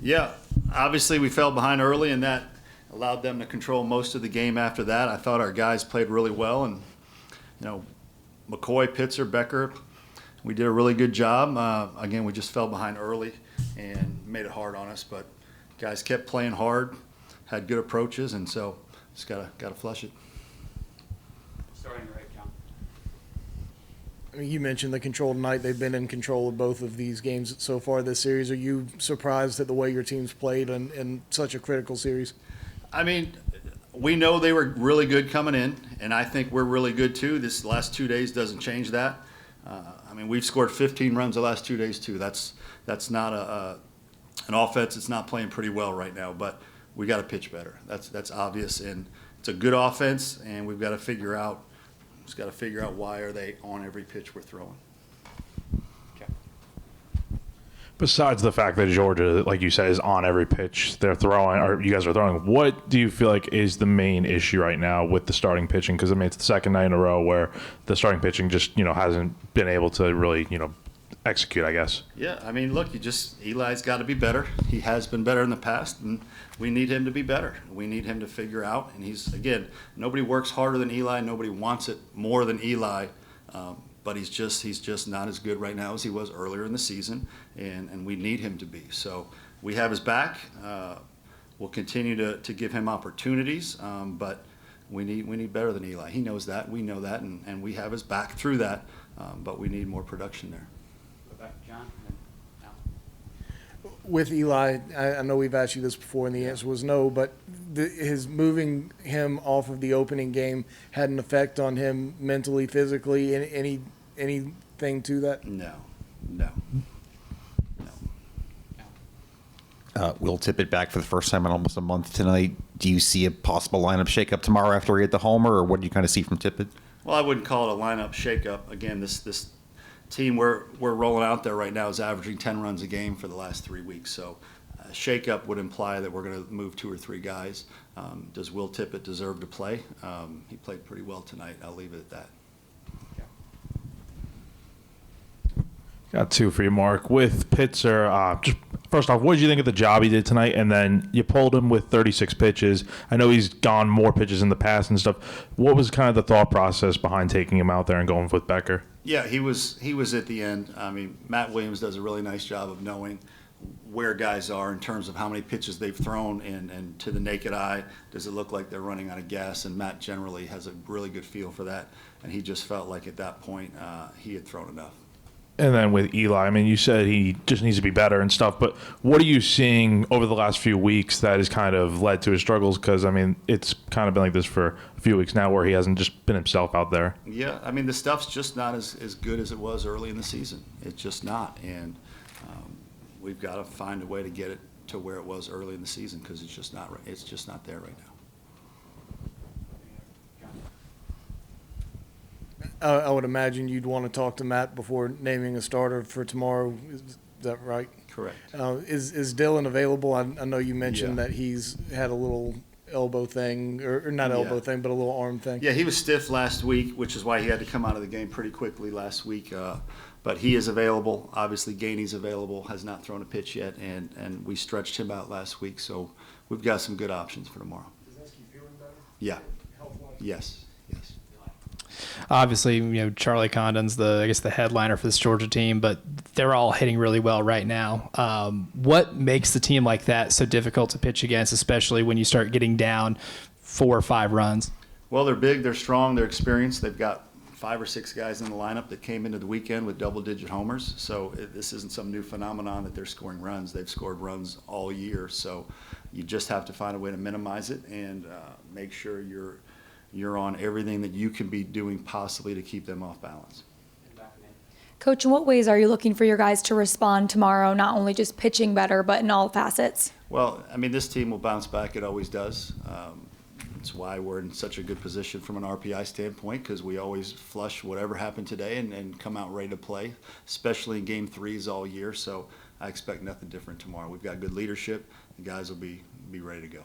Yeah, obviously we fell behind early, and that allowed them to control most of the game after that. I thought our guys played really well, and McCoy, Pitzer, Becker, we did a really good job. Again, we just fell behind early and made it hard on us, but guys kept playing hard, had good approaches, and so just gotta flush it. Starting right, John. I mean, you mentioned the control tonight. They've been in control of both of these games so far this series. Are you surprised at the way your team's played in such a critical series? I mean, we know they were really good coming in, and I think we're really good too. This last 2 days doesn't change that. I mean, we've scored 15 runs the last 2 days too. That's not an offense that's not playing pretty well right now, but we got to pitch better. That's obvious, and it's a good offense, and we've got to figure out why are they on every pitch we're throwing. Besides the fact that Georgia, like you said, is on every pitch they're throwing, or you guys are throwing, what do you feel like is the main issue right now with the starting pitching? Because I mean, it's the second night in a row where the starting pitching just hasn't been able to really execute, I guess. Yeah, I mean, look, Eli's got to be better. He has been better in the past, and we need him to be better. We need him to figure out, and again, nobody works harder than Eli. Nobody wants it more than Eli. But he's just not as good right now as he was earlier in the season, and we need him to be. So we have his back. We'll continue to give him opportunities, but we need better than Eli. He knows that. We know that, and we have his back through that, but we need more production there. Go back to John. With Eli, I know we've asked you this before, and the answer was no, but his moving him off of the opening game had an effect on him mentally, physically, anything to that? No. Will Tippett back for the first time in almost a month tonight. Do you see a possible lineup shakeup tomorrow after he hit the homer, or what do you kind of see from Tippett? Well, I wouldn't call it a lineup shakeup. Again, this team we're rolling out there right now is averaging 10 runs a game for the last 3 weeks. So a shakeup would imply that we're going to move 2 or 3 guys. Does Will Tippett deserve to play? He played pretty well tonight. I'll leave it at that. Got 2 for you, Mark. With Pitzer, just first off, what did you think of the job he did tonight? And then you pulled him with 36 pitches. I know he's gone more pitches in the past and stuff. What was kind of the thought process behind taking him out there and going with Becker? Yeah, he was at the end. I mean, Matt Williams does a really nice job of knowing where guys are in terms of how many pitches they've thrown, and to the naked eye, does it look like they're running out of gas? And Matt generally has a really good feel for that, and he just felt like at that point he had thrown enough. And then with Eli, I mean, you said he just needs to be better and stuff, but what are you seeing over the last few weeks that has kind of led to his struggles? Because, I mean, it's kind of been like this for a few weeks now where he hasn't just been himself out there. Yeah, I mean, the stuff's just not as good as it was early in the season. It's just not, and we've got to find a way to get it to where it was early in the season, because it's just not there right now. I would imagine you'd want to talk to Matt before naming a starter for tomorrow. Is that right? Correct. Is Dylan available? I know you mentioned Yeah. that he's had a little elbow thing, or not elbow thing, but a little arm thing. Yeah, he was stiff last week, which is why he had to come out of the game pretty quickly last week. But he is available. Obviously, Gainey's available, has not thrown a pitch yet, and we stretched him out last week. So we've got some good options for tomorrow. Is he feeling better? Yeah. Yes. Obviously, Charlie Condon's the headliner for this Georgia team, but they're all hitting really well right now. What makes the team like that so difficult to pitch against, especially when you start getting down 4 or 5 runs? Well, they're big, they're strong, they're experienced. They've got 5 or 6 guys in the lineup that came into the weekend with double-digit homers. So this isn't some new phenomenon that they're scoring runs. They've scored runs all year. So you just have to find a way to minimize it and make sure you're on everything that you can be doing possibly to keep them off balance. Coach, in what ways are you looking for your guys to respond tomorrow, not only just pitching better, but in all facets? Well, I mean, this team will bounce back. It always does. It's why we're in such a good position from an RPI standpoint, because we always flush whatever happened today and come out ready to play, especially in game 3s all year. So I expect nothing different tomorrow. We've got good leadership. The guys will be ready to go.